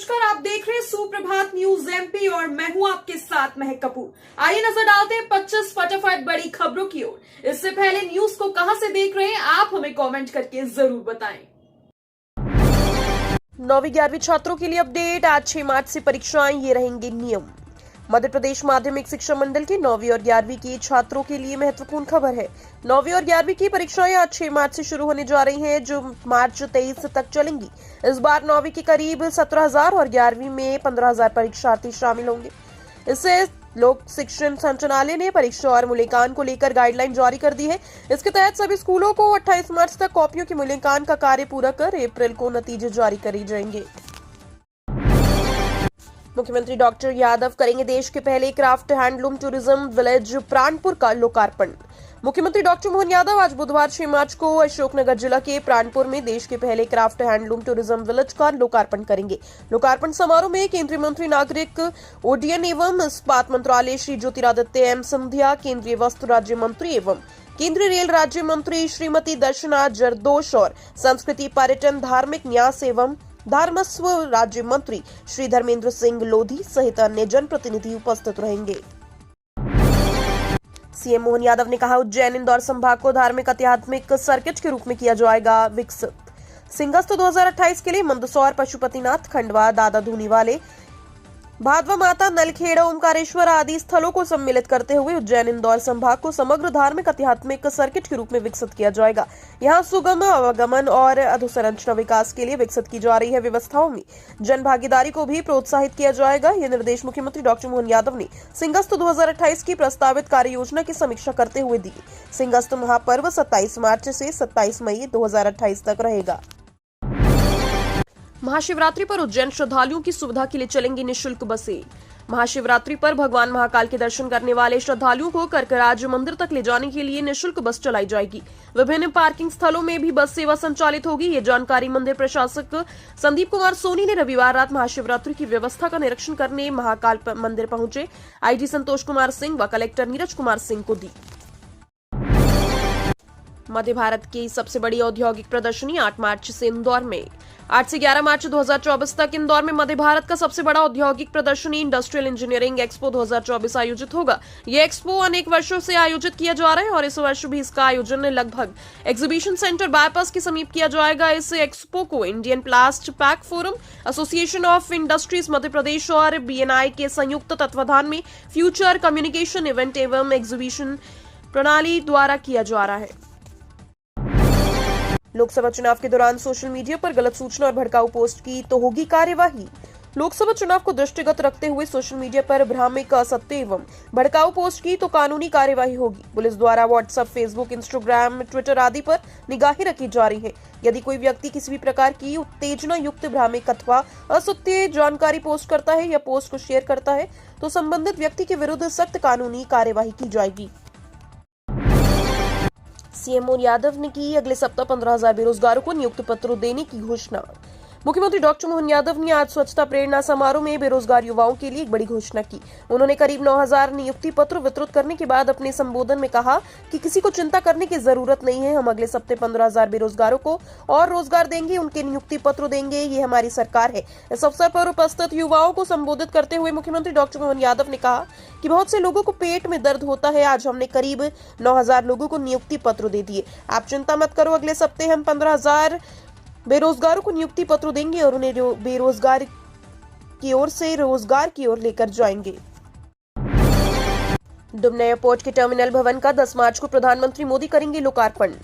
नमस्कार, आप देख रहे हैं सुप्रभात न्यूज एमपी और मैं हूं आपके साथ महक कपूर। आइए नजर डालते हैं 25 फटाफट बड़ी खबरों की ओर। इससे पहले न्यूज को कहां से देख रहे हैं आप हमें कमेंट करके जरूर बताएं। 9वीं 11वीं छात्रों के लिए अपडेट। आज 6 मार्च से परीक्षाएं, ये रहेंगे नियम। मध्य प्रदेश माध्यमिक शिक्षा मंडल के 9वीं और 11वीं के छात्रों के लिए महत्वपूर्ण खबर है। 9वीं और 11वीं की परीक्षाएं आज 6 मार्च से शुरू होने जा रही हैं, जो मार्च 23 तक चलेंगी। इस बार 9वीं के करीब 17,000 और 11वीं में 15,000 परीक्षार्थी शामिल होंगे। इससे लोक शिक्षण संचालनालय ने परीक्षा और मूल्यांकन को लेकर गाइडलाइन जारी कर दी है। इसके तहत सभी स्कूलों को 28 मार्च तक कॉपियों के मूल्यांकन का कार्य पूरा कर अप्रैल को नतीजे जारी करे जाएंगे। मुख्यमंत्री डॉक्टर यादव करेंगे देश के पहले craft handloom tourism village Pranpur का लोकार्पण। मुख्यमंत्री डॉक्टर मोहन यादव आज बुधवार 6 मार्च को अशोकनगर जिला के प्राणपुर में देश के पहले क्राफ्ट हैंडलूम टूरिज्म विलेज का लोकार्पण करेंगे। लोकार्पण समारोह में केंद्रीय मंत्री नागरिक उड्डयन एवं इस्पात मंत्रालय श्री ज्योतिरादित्य एम सिंधिया, केंद्रीय वस्त्र राज्य मंत्री एवं केंद्रीय रेल राज्य मंत्री श्रीमती दर्शना जरदोश और संस्कृति पर्यटन धार्मिक न्यास एवं धर्मस्व राज्य मंत्री श्री धर्मेंद्र सिंह लोधी सहित अन्य जनप्रतिनिधि उपस्थित रहेंगे। सीएम मोहन यादव ने कहा, उज्जैन इंदौर संभाग को धार्मिक आध्यात्मिक सर्किट के रूप में किया जाएगा विकसित। सिंगस्त 2028 के लिए मंदसौर, पशुपतिनाथ, खंडवा, दादा धूनी वाले, भादवा माता, नलखेड़ा, ओमकारेश्वर आदि स्थलों को सम्मिलित करते हुए उज्जैन इंदौर संभाग को समग्र धार्मिक आध्यात्मिक सर्किट के रूप में विकसित किया जाएगा। यहां सुगम आवागमन और अधोसंरचना विकास के लिए विकसित की जा रही है व्यवस्थाओं में जन भागीदारी को भी प्रोत्साहित किया जाएगा। ये निर्देश मुख्यमंत्री डॉक्टर मोहन यादव ने सिंगस्त 2028 की प्रस्तावित कार्य योजना की समीक्षा करते हुए दी। सिंगस्त महापर्व 27 मार्च से 27 मई 2028 तक रहेगा। महाशिवरात्रि पर उज्जैन श्रद्धालुओं की सुविधा के लिए चलेंगी निःशुल्क बसें। महाशिवरात्रि पर भगवान महाकाल के दर्शन करने वाले श्रद्धालुओं को करकराज मंदिर तक ले जाने के लिए निःशुल्क बस चलाई जाएगी। विभिन्न पार्किंग स्थलों में भी बस सेवा संचालित होगी। ये जानकारी मंदिर प्रशासक संदीप कुमार सोनी ने रविवार रात महाशिवरात्रि की व्यवस्था का निरीक्षण करने महाकाल मंदिर पहुंचे आईजी संतोष कुमार सिंह व कलेक्टर नीरज कुमार सिंह को दी। मध्य भारत की सबसे बड़ी औद्योगिक प्रदर्शनी 8 मार्च से इंदौर में। 8 से 11 मार्च 2024 तक इंदौर में मध्य भारत का सबसे बड़ा औद्योगिक प्रदर्शनी इंडस्ट्रियल इंजीनियरिंग एक्सपो 2024 आयोजित होगा। ये एक्सपो अनेक वर्षों से आयोजित किया जा रहा है और इस वर्ष भी इसका आयोजन लगभग एग्जीबिशन सेंटर बाईपास के समीप किया जाएगा। इस एक्सपो को Indian Plast Pack Forum, Association of Industries Madhya Pradesh और बीएनआई के संयुक्त तत्वाधान में फ्यूचर कम्युनिकेशन इवेंट एवं एग्जीबिशन प्रणाली द्वारा किया जा रहा है। लोकसभा चुनाव के दौरान सोशल मीडिया पर गलत सूचना और भड़काऊ पोस्ट की तो होगी कार्यवाही। लोकसभा चुनाव को दृष्टिगत रखते हुए सोशल मीडिया पर भ्रामक, असत्य एवं भड़काऊ पोस्ट की तो कानूनी कार्यवाही होगी। पुलिस द्वारा व्हाट्सएप, फेसबुक, इंस्टाग्राम, ट्विटर आदि पर निगाही रखी जा रही है। यदि कोई व्यक्ति किसी भी प्रकार की उत्तेजना युक्त भ्रामक अथवा असत्य जानकारी पोस्ट करता है या पोस्ट को शेयर करता है तो संबंधित व्यक्ति के विरुद्ध सख्त कानूनी कार्यवाही की जाएगी। सीएम मोहन यादव ने की अगले सप्ताह 15,000 बेरोजगारों को नियुक्ति पत्र देने की घोषणा। मुख्यमंत्री डॉक्टर मोहन यादव ने आज स्वच्छता प्रेरणा समारोह में बेरोजगार युवाओं के लिए एक बड़ी घोषणा की। उन्होंने करीब 9,000 नियुक्ति पत्र वितरित करने के बाद अपने संबोधन में कहा कि किसी को चिंता करने की जरूरत नहीं है। हम अगले सप्ताह 15,000 बेरोजगारों को और रोजगार देंगे, उनके नियुक्ति पत्र देंगे। ये हमारी सरकार है। इस अवसर पर उपस्थित युवाओं को संबोधित करते हुए मुख्यमंत्री डॉक्टर मोहन यादव ने कहा कि बहुत से लोगों को पेट में दर्द होता है। आज हमने करीब 9,000 लोगों को नियुक्ति पत्र दे दिए। आप चिंता मत करो, अगले सप्ताह हम 15,000 बेरोजगारों को नियुक्ति पत्र देंगे और उन्हें बेरोजगार की ओर से रोजगार की ओर लेकर जाएंगे। डुमना एयरपोर्ट के टर्मिनल भवन का 10 मार्च को प्रधानमंत्री मोदी करेंगे लोकार्पण।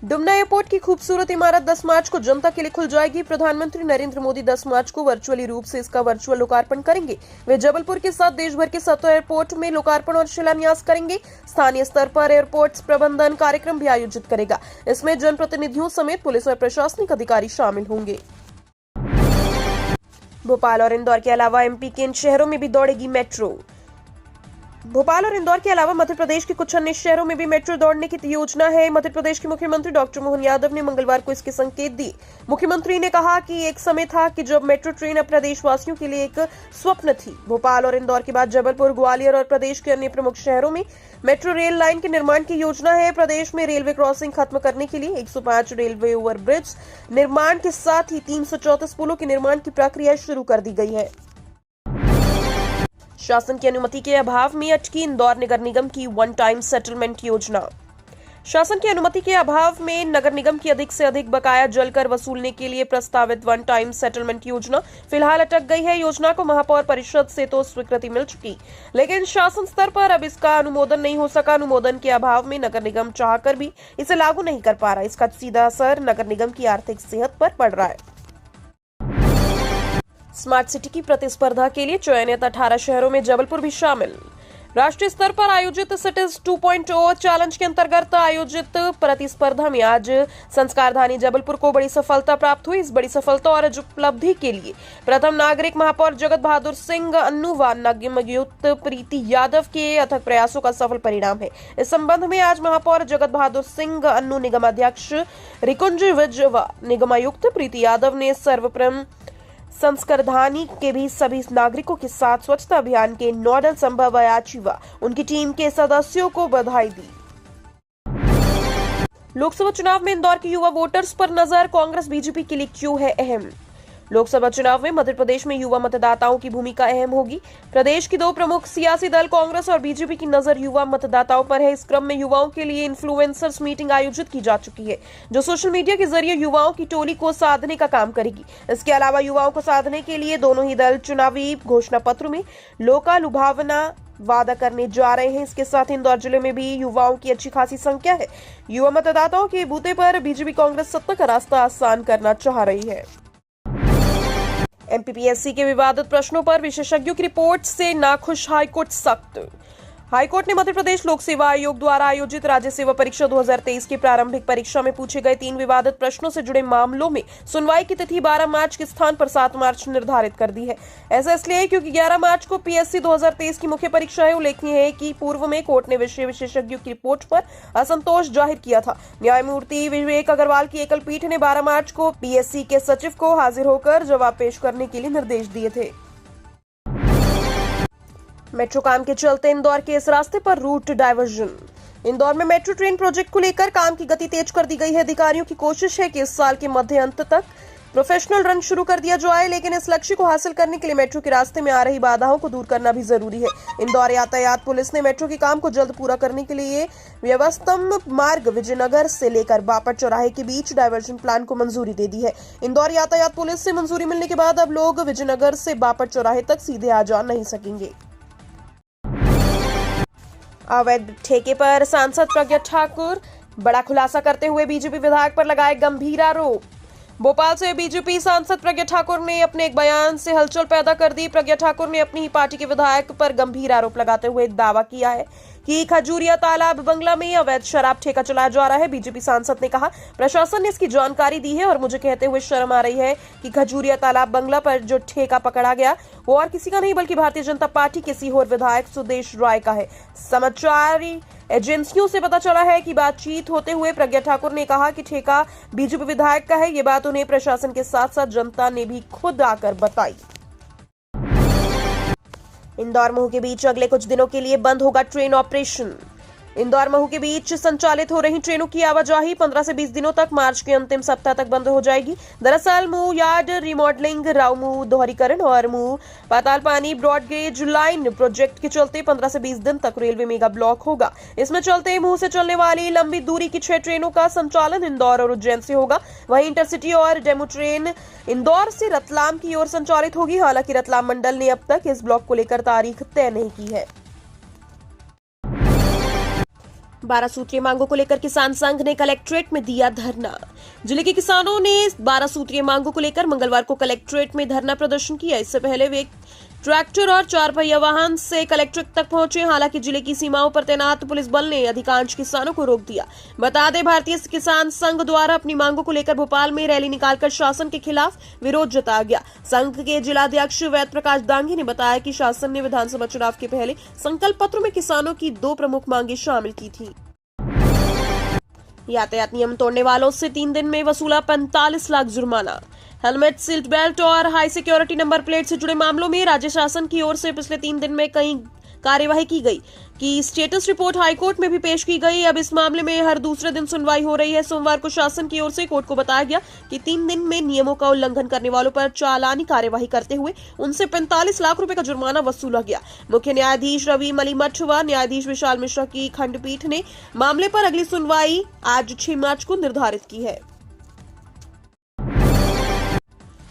डुमना एयरपोर्ट की खूबसूरत इमारत 10 मार्च को जनता के लिए खुल जाएगी। प्रधानमंत्री नरेंद्र मोदी 10 मार्च को वर्चुअली रूप से इसका वर्चुअल लोकार्पण करेंगे। वे जबलपुर के साथ देश भर के 7 एयरपोर्ट में लोकार्पण और शिलान्यास करेंगे। स्थानीय स्तर पर एयरपोर्ट प्रबंधन कार्यक्रम भी आयोजित करेगा। इसमें जनप्रतिनिधियों समेत पुलिस और प्रशासनिक अधिकारी शामिल होंगे। भोपाल और इंदौर के अलावा एमपी के इन शहरों में भी दौड़ेगी मेट्रो। भोपाल और इंदौर के अलावा मध्य प्रदेश के कुछ अन्य शहरों में भी मेट्रो दौड़ने की योजना है। मध्य प्रदेश के मुख्यमंत्री डॉक्टर मोहन यादव ने मंगलवार को इसके संकेत दिए। मुख्यमंत्री ने कहा कि एक समय था कि जब मेट्रो ट्रेन अब प्रदेशवासियों के लिए एक स्वप्न थी। भोपाल और इंदौर के बाद जबलपुर, ग्वालियर और प्रदेश के अन्य प्रमुख शहरों में मेट्रो रेल लाइन के निर्माण की योजना है। प्रदेश में रेलवे क्रॉसिंग खत्म करने के लिए 105 रेलवे ओवरब्रिज निर्माण के साथ ही 334 पुलों के निर्माण की प्रक्रिया शुरू कर दी गई है। शासन की अनुमति के अभाव में अटकी इंदौर नगर निगम की वन टाइम सेटलमेंट योजना। शासन की अनुमति के अभाव में नगर निगम की अधिक से अधिक बकाया जल कर वसूलने के लिए प्रस्तावित वन टाइम सेटलमेंट योजना फिलहाल अटक गई है। योजना को महापौर परिषद से तो स्वीकृति मिल चुकी, लेकिन शासन स्तर पर अब इसका अनुमोदन नहीं हो सका। अनुमोदन के अभाव में नगर निगम चाहकर भी इसे लागू नहीं कर पा रहा। इसका सीधा असर नगर निगम की आर्थिक सेहत पर पड़ रहा है। स्मार्ट सिटी की प्रतिस्पर्धा के लिए चयनित 18 शहरों में जबलपुर भी शामिल। राष्ट्रीय स्तर पर आयोजित सिटीज 2.0 चैलेंज के अंतर्गत आयोजित प्रतिस्पर्धा में आज संस्कारधानी जबलपुर को बड़ी सफलता प्राप्त हुई। इस बड़ी सफलता और उपलब्धि के लिए प्रथम नागरिक महापौर जगत बहादुर सिंह अन्नू व नगमयुक्त प्रीति यादव के अथक प्रयासों का सफल परिणाम है। इस संबंध में आज महापौर जगत बहादुर सिंह अन्नू, निगम अध्यक्ष रिकुंज विज व निगमायुक्त प्रीति यादव ने सर्वप्रथम संस्कारधानी के भी सभी नागरिकों के साथ स्वच्छता अभियान के नोडल संभव याची व उनकी टीम के सदस्यों को बधाई दी। लोकसभा चुनाव में इंदौर के युवा वोटर्स पर नजर, कांग्रेस बीजेपी के लिए क्यों है अहम। लोकसभा चुनाव में मध्य प्रदेश में युवा मतदाताओं की भूमिका अहम होगी। प्रदेश की दो प्रमुख सियासी दल कांग्रेस और बीजेपी की नजर युवा मतदाताओं पर है। इस क्रम में युवाओं के लिए इन्फ्लुएंसर्स मीटिंग आयोजित की जा चुकी है, जो सोशल मीडिया के जरिए युवाओं की टोली को साधने का काम करेगी। इसके अलावा युवाओं को साधने के लिए दोनों ही दल चुनावी घोषणा पत्र में लोकालुभावना वादा करने जा रहे हैं। इसके साथ इंदौर जिले में भी युवाओं की अच्छी खासी संख्या है। युवा मतदाताओं के बूते पर बीजेपी कांग्रेस सत्ता का रास्ता आसान करना चाह रही है। एमपीपीएससी के विवादित प्रश्नों पर विशेषज्ञों की रिपोर्ट से नाखुश हाईकोर्ट सख्त। हाईकोर्ट ने मध्य प्रदेश लोक सेवा आयोग द्वारा आयोजित राज्य सेवा परीक्षा 2023 की प्रारंभिक परीक्षा में पूछे गए 3 विवादित प्रश्नों से जुड़े मामलों में सुनवाई की तिथि 12 मार्च के स्थान पर 7 मार्च निर्धारित कर दी है। ऐसा इसलिए क्योंकि 11 मार्च को पीएससी 2023 की मुख्य परीक्षा है। उल्लेखनीय है कि पूर्व में कोर्ट ने विषय विशेषज्ञों की रिपोर्ट पर असंतोष जाहिर किया था। न्यायमूर्ति विवेक अग्रवाल की एकल पीठ ने 12 मार्च को पीएससी के सचिव को हाजिर होकर जवाब पेश करने के लिए निर्देश दिए थे। मेट्रो काम के चलते इंदौर के इस रास्ते पर रूट डायवर्जन। इंदौर में मेट्रो ट्रेन प्रोजेक्ट को लेकर काम की गति तेज कर दी गई है। अधिकारियों की कोशिश है कि इस साल के मध्य अंत तक प्रोफेशनल रन शुरू कर दिया जाए, लेकिन इस लक्ष्य को हासिल करने के लिए मेट्रो के रास्ते में आ रही बाधाओं को दूर करना भी जरूरी है। इंदौर यातायात पुलिस ने मेट्रो के काम को जल्द पूरा करने के लिए व्यवस्थम मार्ग विजयनगर से लेकर बापट चौराहे के बीच डायवर्जन प्लान को मंजूरी दे दी है। इंदौर यातायात पुलिस से मंजूरी मिलने के बाद अब लोग विजयनगर से बापट चौराहे तक सीधे आ जा नहीं सकेंगे। अवैध ठेके पर सांसद प्रज्ञा ठाकुर, बड़ा खुलासा करते हुए बीजेपी विधायक पर लगाए गंभीर आरोप। भोपाल से बीजेपी सांसद प्रज्ञा ठाकुर ने अपने एक बयान से हलचल पैदा कर दी। प्रज्ञा ठाकुर ने अपनी ही पार्टी के विधायक पर गंभीर आरोप लगाते हुए दावा किया है कि खजूरिया तालाब बंगला में अवैध शराब ठेका चलाया जा रहा है। बीजेपी सांसद ने कहा, प्रशासन ने इसकी जानकारी दी है और मुझे कहते हुए शर्म आ रही है कि खजूरिया तालाब बंगला पर जो ठेका पकड़ा गया वो और किसी का नहीं बल्कि भारतीय जनता पार्टी के सीहोर विधायक सुदेश राय का है। समाचार एजेंसियों से पता चला है कि बातचीत होते हुए प्रज्ञा ठाकुर ने कहा कि ठेका बीजेपी विधायक का है। ये बात उन्हें प्रशासन के साथ साथ जनता ने भी खुद आकर बताई। इंदौर महू के बीच अगले कुछ दिनों के लिए बंद होगा ट्रेन ऑपरेशन। इंदौर महू के बीच संचालित हो रही ट्रेनों की आवाजाही 15 से 20 दिनों तक मार्च के अंतिम सप्ताह तक बंद हो जाएगी। दरअसल महू यार्ड रिमॉडलिंग, रावमू दोहरीकरण और Mhow Patalpani broad gauge line project के चलते 15 से 20 दिन तक रेलवे मेगा ब्लॉक होगा। इसमें चलते महू से चलने वाली लंबी दूरी की 6 ट्रेनों का संचालन इंदौर और उज्जैन से होगा। वहीं इंटरसिटी और डेमो ट्रेन इंदौर से रतलाम की ओर संचालित होगी। हालांकि रतलाम मंडल ने अब तक इस ब्लॉक को लेकर तारीख तय नहीं की है। 12 सूत्रीय मांगों को लेकर किसान संघ ने कलेक्ट्रेट में दिया धरना। जिले के किसानों ने 12 सूत्रीय मांगों को लेकर मंगलवार को कलेक्ट्रेट में धरना प्रदर्शन किया। इससे पहले वे ट्रैक्टर और 4 पहिया वाहन से कलेक्ट्रेट तक पहुंचे। हालांकि जिले की सीमाओं पर तैनात पुलिस बल ने अधिकांश किसानों को रोक दिया। बता दें, भारतीय किसान संघ द्वारा अपनी मांगों को लेकर भोपाल में रैली निकालकर शासन के खिलाफ विरोध जताया गया। संघ के जिलाध्यक्ष वेद प्रकाश दांगी ने बताया कि शासन ने विधानसभा चुनाव के पहले संकल्प पत्र में किसानों की 2 प्रमुख मांगे शामिल की थी। यातायात नियम तोड़ने वालों से 3 दिन में वसूला 45 लाख जुर्माना। हेलमेट, सीट बेल्ट और हाई सिक्योरिटी नंबर प्लेट से जुड़े मामलों में राज्य शासन की ओर से पिछले 3 दिन में कई कार्यवाही की गई कि स्टेटस रिपोर्ट हाईकोर्ट में भी पेश की गई। अब इस मामले में हर दूसरे दिन सुनवाई हो रही है। सोमवार को शासन की ओर से कोर्ट को बताया गया कि 3 दिन में नियमों का उल्लंघन करने वालों पर चालानी कार्यवाही करते हुए उनसे 45 लाख रुपए का जुर्माना वसूला गया। मुख्य न्यायाधीश रवि मलिमठ व न्यायाधीश विशाल मिश्रा की खंडपीठ ने मामले पर अगली सुनवाई आज 6 मार्च को निर्धारित की है।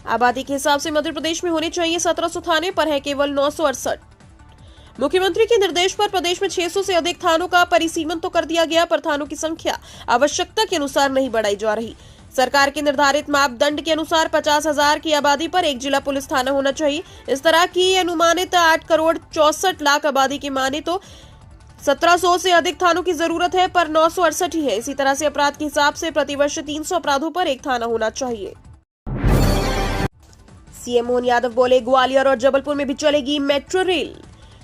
आबादी के हिसाब से मध्य प्रदेश में होने चाहिए 1700 थाने, पर है केवल 968। मुख्यमंत्री के निर्देश पर प्रदेश में 600 से अधिक थानों का परिसीमन तो कर दिया गया, पर थानों की संख्या आवश्यकता के अनुसार नहीं बढ़ाई जा रही। सरकार के निर्धारित मापदंड के अनुसार 50,000 की आबादी पर 1 जिला पुलिस थाना होना चाहिए। इस तरह की अनुमानित 8 करोड़ 64 लाख आबादी के माने तो 1700 से अधिक थानों की जरूरत है, पर 968 ही है। इसी तरह से अपराध के हिसाब से प्रतिवर्ष 300 अपराधों पर 1 थाना होना चाहिए। सीएम मोहन यादव बोले, ग्वालियर और जबलपुर में भी चलेगी मेट्रो रेल।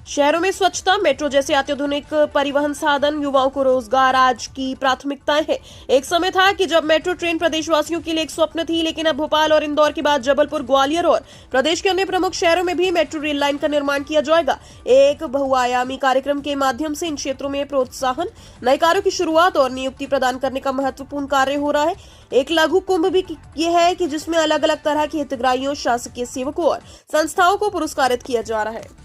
शहरों में स्वच्छता, मेट्रो जैसे अत्याधुनिक परिवहन साधन युवाओं को रोजगार आज की प्राथमिकताएं हैं। एक समय था कि जब मेट्रो ट्रेन प्रदेशवासियों के लिए एक स्वप्न थी, लेकिन अब भोपाल और इंदौर के बाद जबलपुर, ग्वालियर और प्रदेश के अन्य प्रमुख शहरों में भी मेट्रो रेल लाइन का निर्माण किया जाएगा। एक बहुआयामी कार्यक्रम के माध्यम से इन क्षेत्रों में प्रोत्साहन, नए कार्यों की शुरुआत और नियुक्ति प्रदान करने का महत्वपूर्ण कार्य हो रहा है। एक लघु कुंभ भी ये है कि जिसमें अलग अलग तरह के हितग्राहियों, शासकीय सेवकों और संस्थाओं को पुरस्कारित किया जा रहा है।